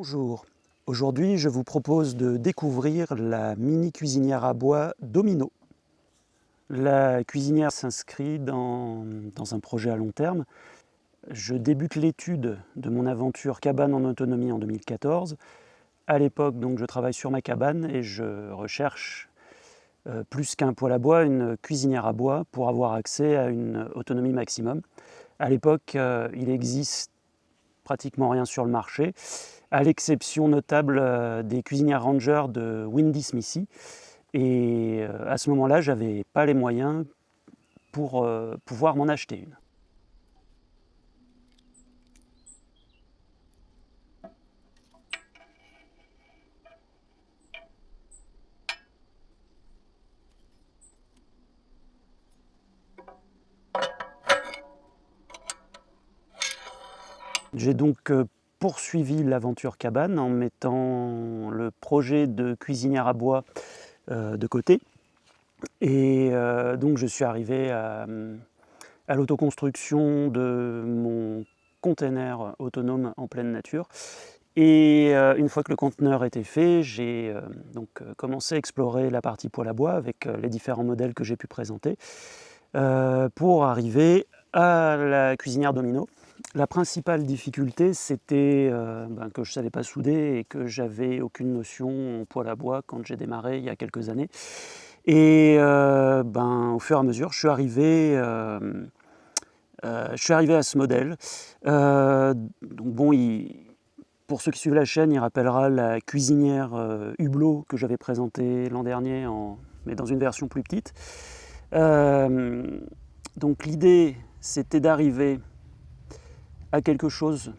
Bonjour, aujourd'hui je vous propose de découvrir la mini cuisinière à bois Domino. La cuisinière s'inscrit dans un projet à long terme. Je débute l'étude de mon aventure cabane en autonomie en 2014. À l'époque, donc, je travaille sur ma cabane et je recherche, plus qu'un poêle à bois, une cuisinière à bois pour avoir accès à une autonomie maximum. À l'époque, il existe pratiquement rien sur le marché, à l'exception notable des cuisinières Ranger de Windy Smithy. Et à ce moment-là, je n'avais pas les moyens pour pouvoir m'en acheter une. J'ai donc poursuivi l'aventure cabane en mettant le projet de cuisinière à bois de côté. Et donc je suis arrivé à l'autoconstruction de mon container autonome en pleine nature. Et une fois que le conteneur était fait, j'ai commencé à explorer la partie poêle à bois avec les différents modèles que j'ai pu présenter pour arriver à la cuisinière Domino. La principale difficulté, c'était que je ne savais pas souder et que j'avais aucune notion en poêle à bois quand j'ai démarré il y a quelques années. Et au fur et à mesure, je suis arrivé à ce modèle. Pour ceux qui suivent la chaîne, il rappellera la cuisinière Hublot que j'avais présentée l'an dernier, mais dans une version plus petite. Donc l'idée, c'était d'arriver à quelque chose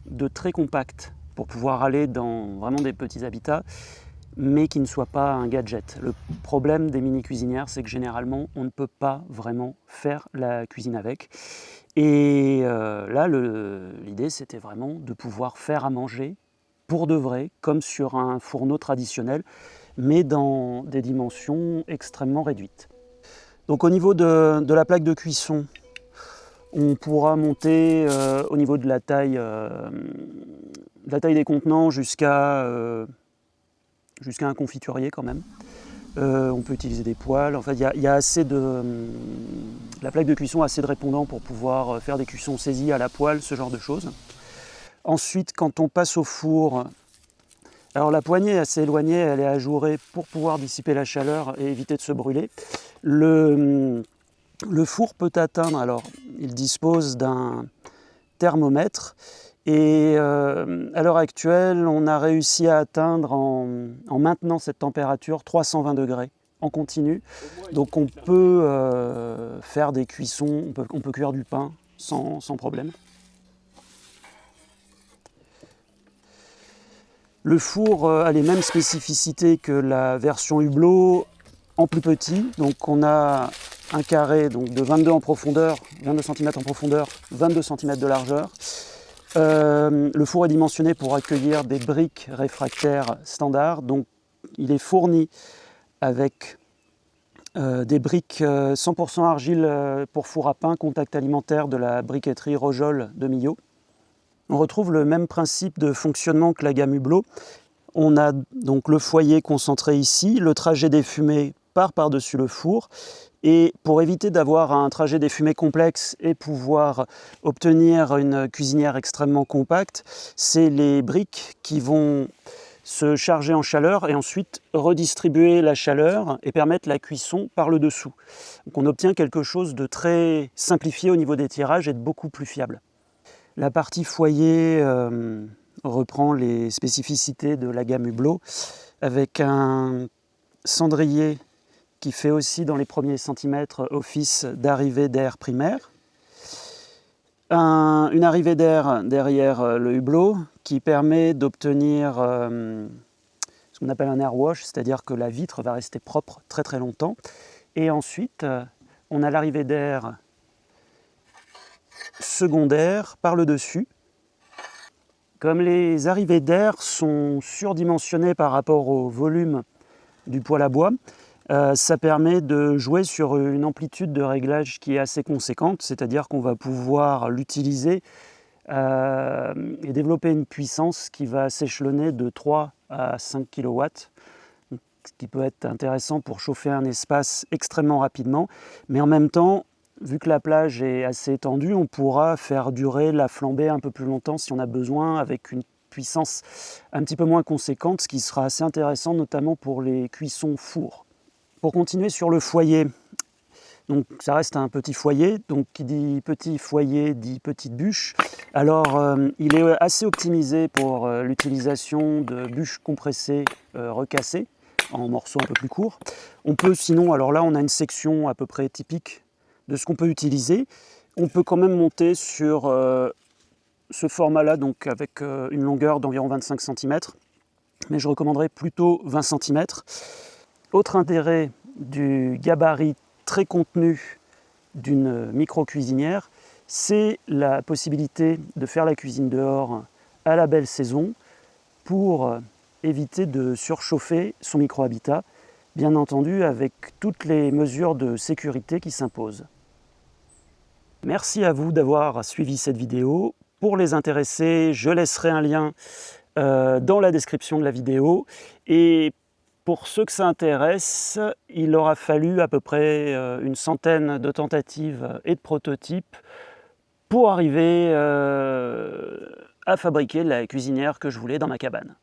de très compact pour pouvoir aller dans vraiment des petits habitats, mais qui ne soit pas un gadget. Le problème des mini-cuisinières, c'est que généralement, on ne peut pas vraiment faire la cuisine avec. Et là, l'idée, c'était vraiment de pouvoir faire à manger pour de vrai, comme sur un fourneau traditionnel, mais dans des dimensions extrêmement réduites. Donc au niveau de la plaque de cuisson, on pourra monter au niveau de la taille des contenants jusqu'à un confiturier quand même. On peut utiliser des poêles. En fait, il y a assez de... La plaque de cuisson a assez de répondants pour pouvoir faire des cuissons saisies à la poêle, ce genre de choses. Ensuite, quand on passe au four, alors la poignée est assez éloignée, elle est ajourée pour pouvoir dissiper la chaleur et éviter de se brûler. Le four peut atteindre, alors il dispose d'un thermomètre et à l'heure actuelle, on a réussi à atteindre en maintenant cette température 320 degrés en continu. Donc on peut faire des cuissons, on peut cuire du pain sans problème. Le four a les mêmes spécificités que la version Hublot en plus petit. Donc on a un carré donc, de 22 en profondeur, 22 cm en profondeur, 22 cm de largeur. Le four est dimensionné pour accueillir des briques réfractaires standards. Donc il est fourni avec des briques 100% argile pour four à pain, contact alimentaire de la briqueterie Rojol de Millau. On retrouve le même principe de fonctionnement que la gamme Hublot. On a donc le foyer concentré ici, le trajet des fumées part par-dessus le four. Et pour éviter d'avoir un trajet des fumées complexe et pouvoir obtenir une cuisinière extrêmement compacte, c'est les briques qui vont se charger en chaleur et ensuite redistribuer la chaleur et permettre la cuisson par le dessous. Donc on obtient quelque chose de très simplifié au niveau des tirages et de beaucoup plus fiable. La partie foyer reprend les spécificités de la gamme Hublot avec un cendrier qui fait aussi dans les premiers centimètres office d'arrivée d'air primaire. Une arrivée d'air derrière le hublot qui permet d'obtenir ce qu'on appelle un air wash, c'est-à-dire que la vitre va rester propre très très longtemps. Et ensuite, on a l'arrivée d'air secondaire par le dessus. Comme les arrivées d'air sont surdimensionnées par rapport au volume du poêle à bois, ça permet de jouer sur une amplitude de réglage qui est assez conséquente, c'est-à-dire qu'on va pouvoir l'utiliser et développer une puissance qui va s'échelonner de 3 à 5 kW, ce qui peut être intéressant pour chauffer un espace extrêmement rapidement, mais en même temps, vu que la plage est assez étendue, on pourra faire durer la flambée un peu plus longtemps si on a besoin, avec une puissance un petit peu moins conséquente, ce qui sera assez intéressant notamment pour les cuissons four. Pour continuer sur le foyer, donc ça reste un petit foyer, donc qui dit petit foyer dit petite bûche. Alors il est assez optimisé pour l'utilisation de bûches compressées recassées en morceaux un peu plus courts. On peut sinon, alors là on a une section à peu près typique de ce qu'on peut utiliser. On peut quand même monter sur ce format-là, donc avec une longueur d'environ 25 cm, mais je recommanderais plutôt 20 cm. Autre intérêt du gabarit très contenu d'une micro-cuisinière, c'est la possibilité de faire la cuisine dehors à la belle saison pour éviter de surchauffer son micro-habitat, bien entendu avec toutes les mesures de sécurité qui s'imposent. Merci à vous d'avoir suivi cette vidéo. Pour les intéressés, je laisserai un lien dans la description de la vidéo. Et pour ceux que ça intéresse, il aura fallu à peu près une centaine de tentatives et de prototypes pour arriver à fabriquer la cuisinière que je voulais dans ma cabane.